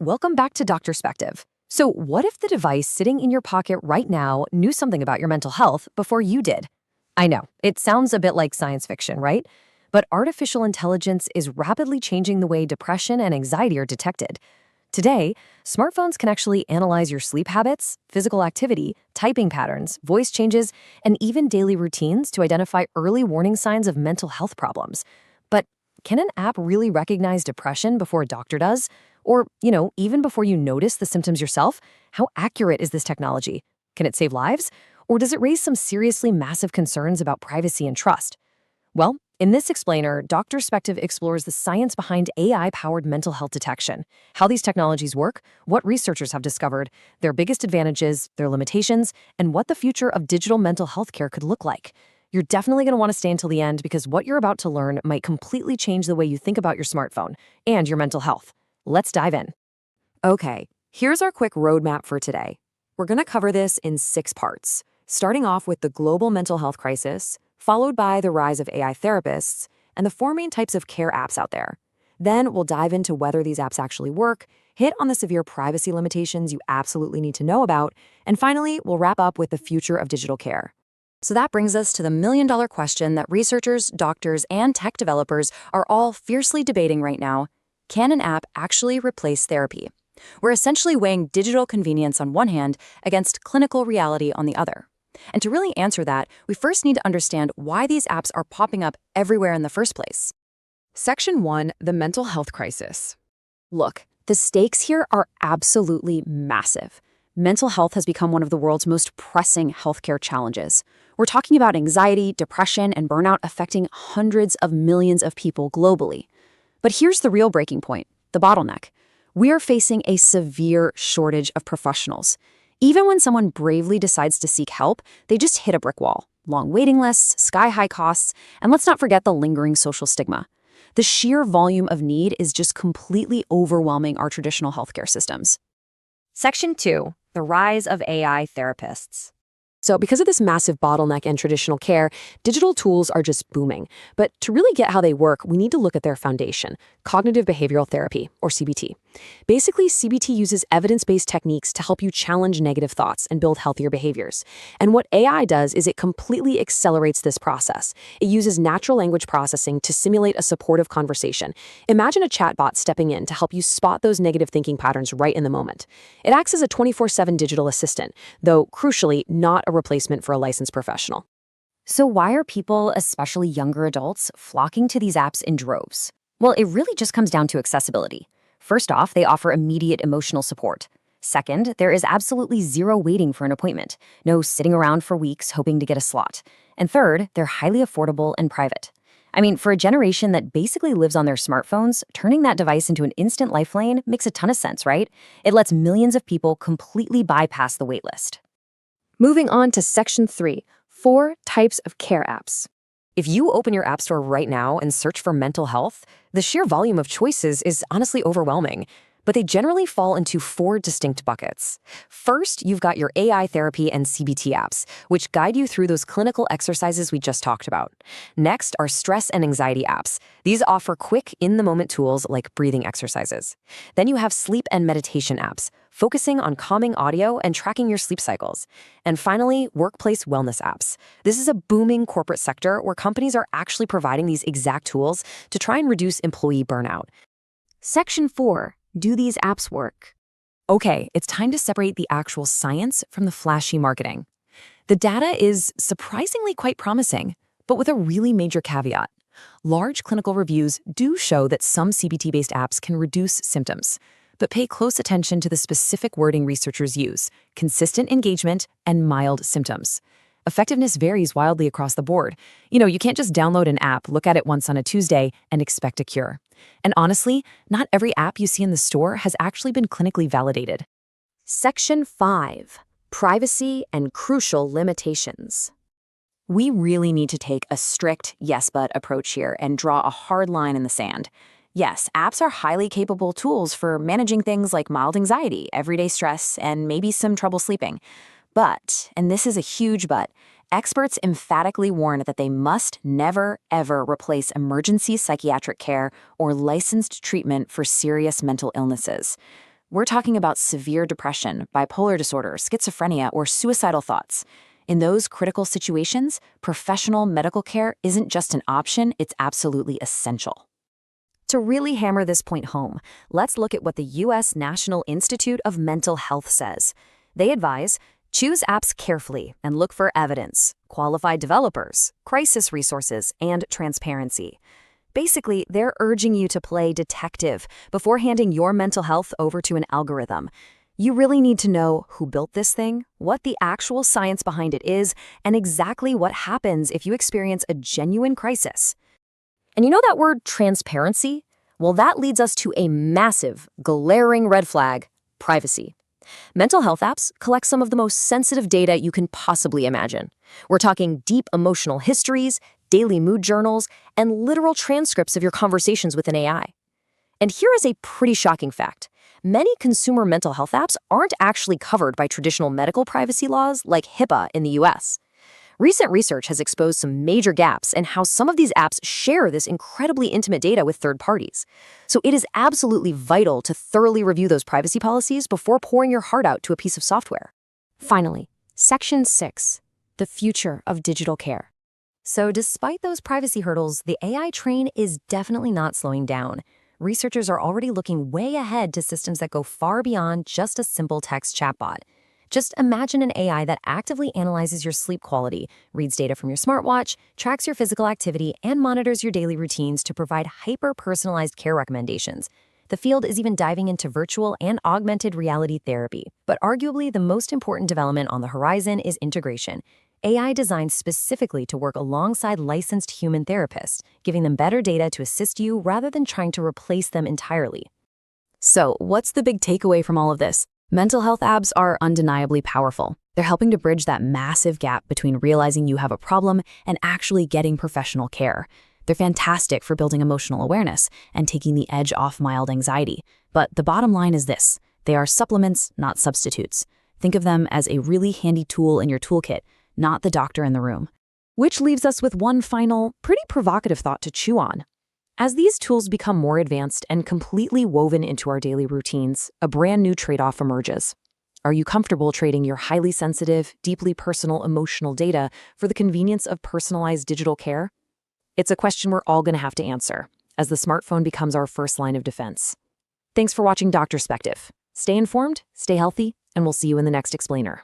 Welcome back to Doctorspective. So, what if the device sitting in your pocket right now knew something about your mental health before you did? I know, it sounds a bit like science fiction, right? But artificial intelligence is rapidly changing the way depression and anxiety are detected. Today, smartphones can actually analyze your sleep habits, physical activity, typing patterns, voice changes, and even daily routines to identify early warning signs of mental health problems. But can an app really recognize depression before a doctor does? Or, even before you notice the symptoms yourself? How accurate is this technology? Can it save lives? Or does it raise some seriously massive concerns about privacy and trust? Well, in this explainer, Doctorspective explores the science behind AI-powered mental health detection, how these technologies work, what researchers have discovered, their biggest advantages, their limitations, and what the future of digital mental health care could look like. You're definitely going to want to stay until the end because what you're about to learn might completely change the way you think about your smartphone and your mental health. Let's dive in. Okay, here's our quick roadmap for today. We're going to cover this in 6 parts, starting off with the global mental health crisis, followed by the rise of AI therapists, and the 4 main types of care apps out there. Then we'll dive into whether these apps actually work, hit on the severe privacy limitations you absolutely need to know about, and finally, we'll wrap up with the future of digital care. So that brings us to the million-dollar question that researchers, doctors, and tech developers are all fiercely debating right now. Can an app actually replace therapy? We're essentially weighing digital convenience on one hand against clinical reality on the other. And to really answer that, we first need to understand why these apps are popping up everywhere in the first place. Section 1, the mental health crisis. Look, the stakes here are absolutely massive. Mental health has become one of the world's most pressing healthcare challenges. We're talking about anxiety, depression, and burnout affecting hundreds of millions of people globally. But here's the real breaking point, the bottleneck. We are facing a severe shortage of professionals. Even when someone bravely decides to seek help, they just hit a brick wall. Long waiting lists, sky-high costs, and let's not forget the lingering social stigma. The sheer volume of need is just completely overwhelming our traditional healthcare systems. Section 2, the rise of AI therapists. So because of this massive bottleneck in traditional care, digital tools are just booming. But to really get how they work, we need to look at their foundation, cognitive behavioral therapy, or CBT. Basically, CBT uses evidence-based techniques to help you challenge negative thoughts and build healthier behaviors. And what AI does is it completely accelerates this process. It uses natural language processing to simulate a supportive conversation. Imagine a chatbot stepping in to help you spot those negative thinking patterns right in the moment. It acts as a 24/7 digital assistant, though crucially not a replacement for a licensed professional. So why are people, especially younger adults, flocking to these apps in droves? Well, it really just comes down to accessibility. First off, they offer immediate emotional support. Second, there is absolutely zero waiting for an appointment, no sitting around for weeks hoping to get a slot. And third, they're highly affordable and private. I mean, for a generation that basically lives on their smartphones, turning that device into an instant lifeline makes a ton of sense, right? It lets millions of people completely bypass the waitlist. Moving on to Section 3, 4 types of care apps. If you open your app store right now and search for mental health, the sheer volume of choices is honestly overwhelming. But they generally fall into 4 distinct buckets. First, you've got your AI therapy and CBT apps, which guide you through those clinical exercises we just talked about. Next are stress and anxiety apps. These offer quick, in-the-moment tools like breathing exercises. Then you have sleep and meditation apps, focusing on calming audio and tracking your sleep cycles. And finally, workplace wellness apps. This is a booming corporate sector where companies are actually providing these exact tools to try and reduce employee burnout. Section 4. Do these apps work? Okay, it's time to separate the actual science from the flashy marketing. The data is surprisingly quite promising, but with a really major caveat. Large clinical reviews do show that some CBT-based apps can reduce symptoms, but pay close attention to the specific wording researchers use: consistent engagement and mild symptoms. Effectiveness varies wildly across the board. You can't just download an app, look at it once on a Tuesday, and expect a cure. And honestly, not every app you see in the store has actually been clinically validated. Section 5. Privacy and crucial limitations. We really need to take a strict yes-but approach here and draw a hard line in the sand. Yes, apps are highly capable tools for managing things like mild anxiety, everyday stress, and maybe some trouble sleeping. But, and this is a huge but, experts emphatically warn that they must never, ever replace emergency psychiatric care or licensed treatment for serious mental illnesses. We're talking about severe depression, bipolar disorder, schizophrenia, or suicidal thoughts. In those critical situations, professional medical care isn't just an option, it's absolutely essential. To really hammer this point home, let's look at what the U.S. National Institute of Mental Health says. They advise, choose apps carefully and look for evidence, qualified developers, crisis resources, and transparency. Basically, they're urging you to play detective before handing your mental health over to an algorithm. You really need to know who built this thing, what the actual science behind it is, and exactly what happens if you experience a genuine crisis. And you know that word transparency? Well, that leads us to a massive, glaring red flag: privacy. Mental health apps collect some of the most sensitive data you can possibly imagine. We're talking deep emotional histories, daily mood journals, and literal transcripts of your conversations with an AI. And here is a pretty shocking fact. Many consumer mental health apps aren't actually covered by traditional medical privacy laws like HIPAA in the US. Recent research has exposed some major gaps in how some of these apps share this incredibly intimate data with third parties. So it is absolutely vital to thoroughly review those privacy policies before pouring your heart out to a piece of software. Finally, Section 6, the future of digital care. So despite those privacy hurdles, the AI train is definitely not slowing down. Researchers are already looking way ahead to systems that go far beyond just a simple text chatbot. Just imagine an AI that actively analyzes your sleep quality, reads data from your smartwatch, tracks your physical activity, and monitors your daily routines to provide hyper-personalized care recommendations. The field is even diving into virtual and augmented reality therapy. But arguably, the most important development on the horizon is integration. AI designed specifically to work alongside licensed human therapists, giving them better data to assist you rather than trying to replace them entirely. So, what's the big takeaway from all of this? Mental health apps are undeniably powerful. They're helping to bridge that massive gap between realizing you have a problem and actually getting professional care. They're fantastic for building emotional awareness and taking the edge off mild anxiety. But the bottom line is this: they are supplements, not substitutes. Think of them as a really handy tool in your toolkit, not the doctor in the room. Which leaves us with one final, pretty provocative thought to chew on. As these tools become more advanced and completely woven into our daily routines, a brand new trade-off emerges. Are you comfortable trading your highly sensitive, deeply personal emotional data for the convenience of personalized digital care? It's a question we're all going to have to answer, as the smartphone becomes our first line of defense. Thanks for watching Doctorspective. Stay informed, stay healthy, and we'll see you in the next explainer.